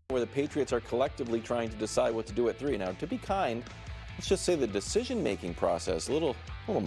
where the Patriots are collectively trying to decide what to do at 3. Now, to be kind, let's just say the decision-making process a little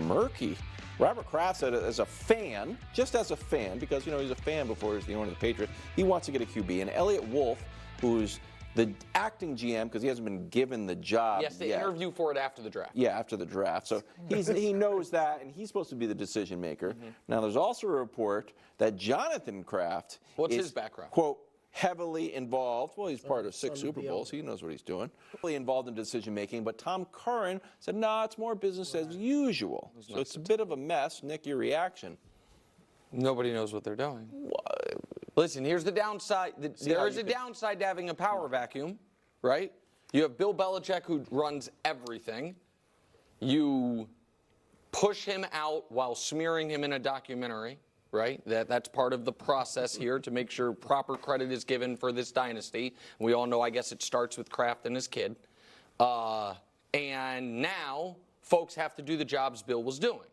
murky. Robert Kraft said as a fan, just as a fan, because he's a fan before he's the owner of the Patriots, he wants to get a QB. And Elliott Wolf, who's the acting GM, because he hasn't been given the job Yes, they interview for it after the draft. Yeah, after the draft. So he knows that, and he's supposed to be the decision maker. Now, there's also a report that Jonathan Kraft What's is, his background? quote, heavily involved. Well, he's part of 6 Super Bowls. He knows what he's doing. Heavily involved in decision making. But Tom Curran said, no, it's more business as usual. So it's a bit of a mess. Nick, your reaction? Nobody knows what they're doing. Listen, here's the downside. There is a downside to having a power vacuum, right? You have Bill Belichick, who runs everything. You push him out while smearing him in a documentary, right? That's part of the process here to make sure proper credit is given for this dynasty. We all know, I guess, it starts with Kraft and his kid. And now folks have to do the jobs Bill was doing.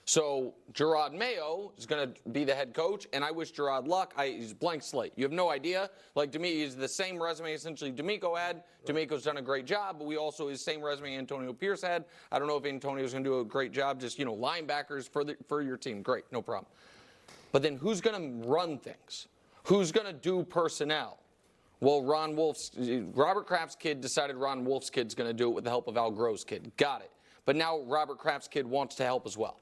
So Gerard Mayo is going to be the head coach, and I wish Gerard luck. He's a blank slate. You have no idea. Like, he's the same resume essentially D'Amico had. D'Amico's done a great job, but we also his same resume Antonio Pierce had. I don't know if Antonio's going to do a great job. Just, linebackers for your team. Great, no problem. But then who's going to run things? Who's going to do personnel? Well, Robert Kraft's kid decided Ron Wolf's kid's going to do it with the help of Al Groh's kid. Got it. But now Robert Kraft's kid wants to help as well.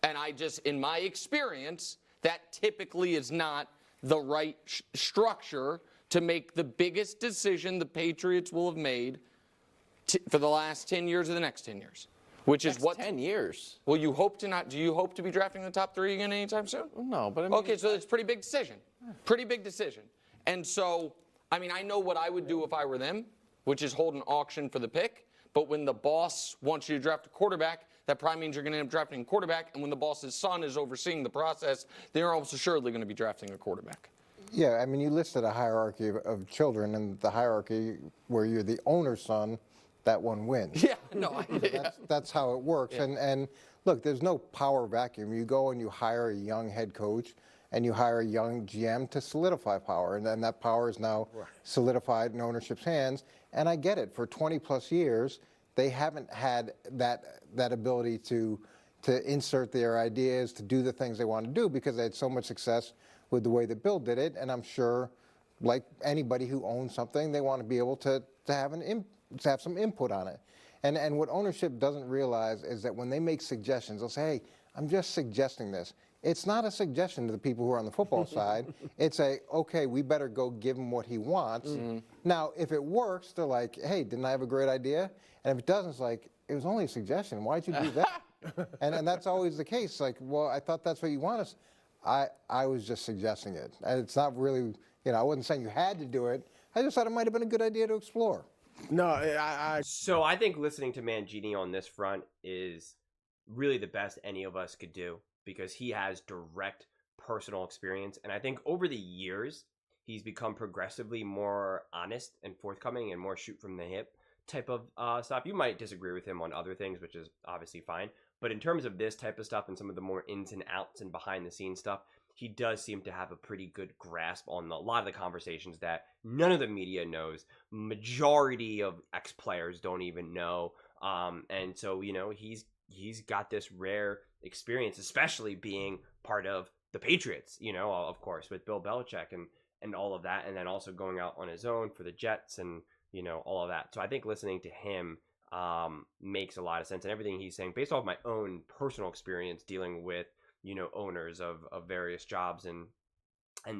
And in my experience, that typically is not the right structure to make the biggest decision the Patriots will have made for the last 10 years or the next 10 years. Which is what? 10 years. Well, you hope to not. Do you hope to be drafting the top 3 again anytime soon? No, but Okay, so it's a pretty big decision. Pretty big decision. And so, I know what I would do if I were them, which is hold an auction for the pick. But when the boss wants you to draft a quarterback, that probably means you're going to end up drafting a quarterback. And when the boss's son is overseeing the process, they're almost assuredly going to be drafting a quarterback. Yeah, you listed a hierarchy of children, and the hierarchy where you're the owner's son, that one wins. Yeah, no. That's how it works. Yeah. And look, there's no power vacuum. You go and you hire a young head coach, and you hire a young GM to solidify power. And then that power is now solidified in ownership's hands. And I get it. For 20-plus years, they haven't had that ability to insert their ideas, to do the things they want to do, because they had so much success with the way that Bill did it. And I'm sure, like anybody who owns something, they want to be able to have some input on it. And what ownership doesn't realize is that when they make suggestions, they'll say, hey, I'm just suggesting this. It's not a suggestion to the people who are on the football side. It's okay, we better go give him what he wants. Now, if it works, they're like, hey, didn't I have a great idea? And if it doesn't, it's like, it was only a suggestion. Why'd you do that? and that's always the case. Like, well, I thought that's what you want us. I was just suggesting it. And it's not really, I wasn't saying you had to do it. I just thought it might have been a good idea to explore. No, So I think listening to Mangini on this front is really the best any of us could do, because he has direct personal experience. And I think over the years, he's become progressively more honest and forthcoming and more shoot from the hip type of stuff. You might disagree with him on other things, which is obviously fine. But in terms of this type of stuff and some of the more ins and outs and behind the scenes stuff, he does seem to have a pretty good grasp on a lot of the conversations that none of the media knows. Majority of ex-players don't even know. And so, he's got this rare experience, especially being part of the Patriots, of course, with Bill Belichick and all of that. And then also going out on his own for the Jets and, all of that. So I think listening to him makes a lot of sense. And everything he's saying, based off my own personal experience dealing with, owners of various jobs and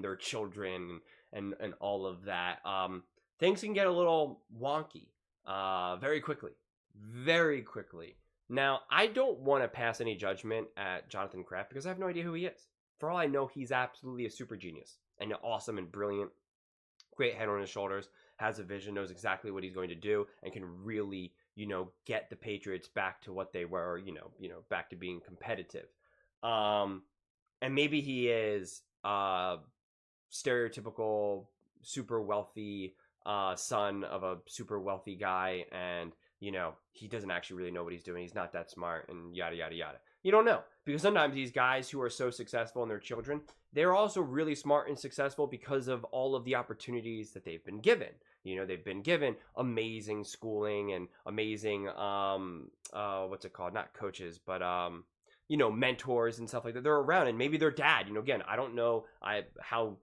their children and all of that, things can get a little wonky very quickly. Now, I don't want to pass any judgment at Jonathan Kraft because I have no idea who he is. For all I know, he's absolutely a super genius and awesome and brilliant, great head on his shoulders, has a vision, knows exactly what he's going to do, and can really, get the Patriots back to what they were, back to being competitive. And maybe he is stereotypical super wealthy son of a super wealthy guy, and he doesn't actually really know what he's doing. He's not that smart, and yada yada yada. You don't know, because sometimes these guys who are so successful in their children, they're also really smart and successful because of all of the opportunities that they've been given. They've been given amazing schooling and amazing what's it called? Not coaches, but mentors and stuff like that. They're around, and maybe their dad. Again, I don't know how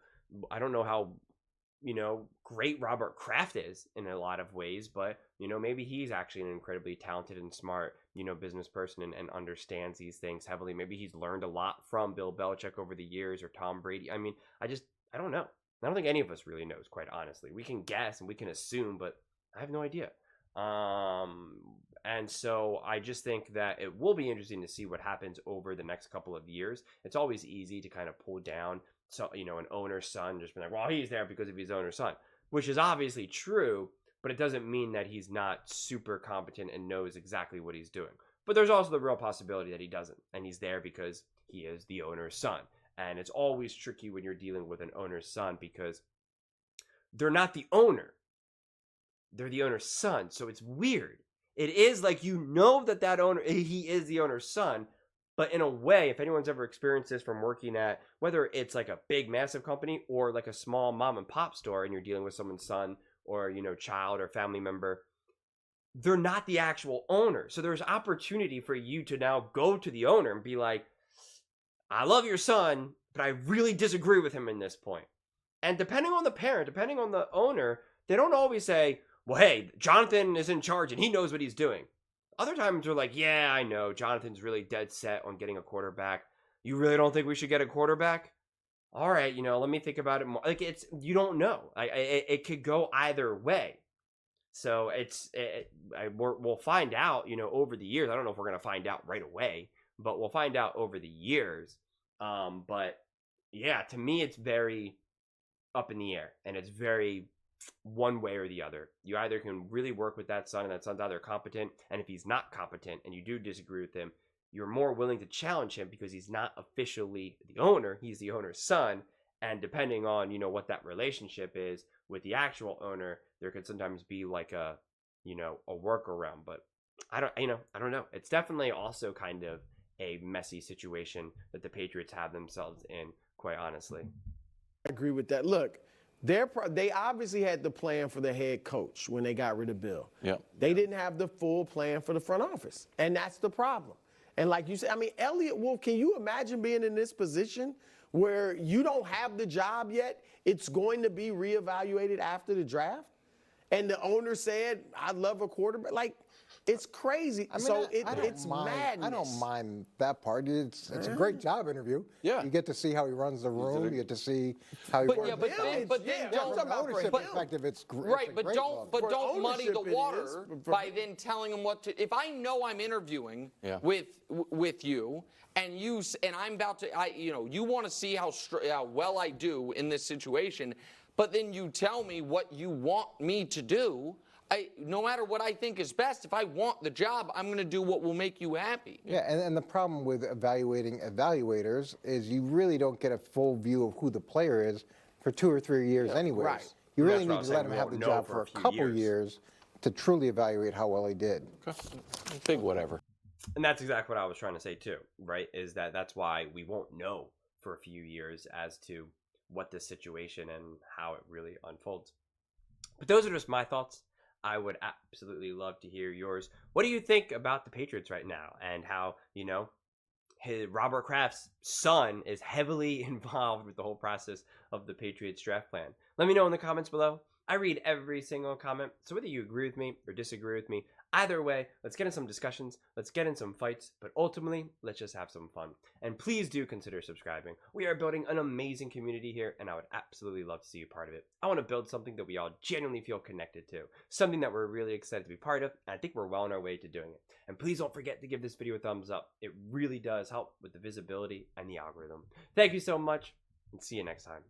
great Robert Kraft is in a lot of ways, but maybe he's actually an incredibly talented and smart business person and understands these things heavily. Maybe he's learned a lot from Bill Belichick over the years, or Tom Brady. I mean, I don't know. I don't think any of us really knows, quite honestly. We can guess and we can assume, but I have no idea. And so I just think that it will be interesting to see what happens over the next couple of years. It's always easy to kind of pull down, an owner's son, just be like, well, he's there because of his owner's son, which is obviously true, but it doesn't mean that he's not super competent and knows exactly what he's doing. But there's also the real possibility that he doesn't, and he's there because he is the owner's son. And it's always tricky when you're dealing with an owner's son, because they're not the owner. They're the owner's son. So it's weird. It is like, that owner, he is the owner's son. But in a way, if anyone's ever experienced this from working at, whether it's like a big, massive company or like a small mom and pop store, and you're dealing with someone's son or, child or family member, they're not the actual owner. So there's opportunity for you to now go to the owner and be like, I love your son, but I really disagree with him in this point. And depending on the parent, depending on the owner, they don't always say, well, hey, Jonathan is in charge and he knows what he's doing. Other times they're like, yeah, I know, Jonathan's really dead set on getting a quarterback. You really don't think we should get a quarterback? All right, let me think about it more. Like, you don't know. It could go either way. So we'll find out, over the years. I don't know if we're going to find out right away, but we'll find out over the years. But yeah, to me, it's very up in the air, and it's very one way or the other. You either can really work with that son, and that son's either competent, and if he's not competent and you do disagree with him, you're more willing to challenge him because he's not officially the owner. He's the owner's son. And depending on, what that relationship is with the actual owner, there could sometimes be like a workaround. But I don't know. It's definitely also kind of a messy situation that the Patriots have themselves in, quite honestly. I agree with that. Look, they obviously had the plan for the head coach when they got rid of Bill. Yeah. They didn't have the full plan for the front office, and that's the problem. And like you said, Elliott Wolf, can you imagine being in this position where you don't have the job yet? It's going to be reevaluated after the draft, and the owner said, "I'd love a quarterback." Like, it's crazy. It's madness. I don't mind that part. It's a great job interview. Yeah. You get to see how he runs the room. You get to see how he works. But then don't. From an ownership perspective, it's great. Right, but don't muddy the water by then telling them what to. If I know I'm interviewing with you, and I'm about to, you want to see how well I do in this situation, but then you tell me what you want me to do. No matter what I think is best, if I want the job, I'm going to do what will make you happy. Yeah, and the problem with evaluating evaluators is you really don't get a full view of who the player is for 2 or 3 years anyways. Right. You really need to let him have the job for a couple years to truly evaluate how well he did. Big whatever. And that's exactly what I was trying to say too, right? Is that's why we won't know for a few years as to what the situation and how it really unfolds. But those are just my thoughts. I would absolutely love to hear yours. What do you think about the Patriots right now, and how, Robert Kraft's son is heavily involved with the whole process of the Patriots draft plan? Let me know in the comments below. I read every single comment, so whether you agree with me or disagree with me, either way, let's get in some discussions, let's get in some fights, but ultimately, let's just have some fun. And please do consider subscribing. We are building an amazing community here, and I would absolutely love to see you part of it. I want to build something that we all genuinely feel connected to, something that we're really excited to be part of, and I think we're well on our way to doing it. And please don't forget to give this video a thumbs up. It really does help with the visibility and the algorithm. Thank you so much, and see you next time.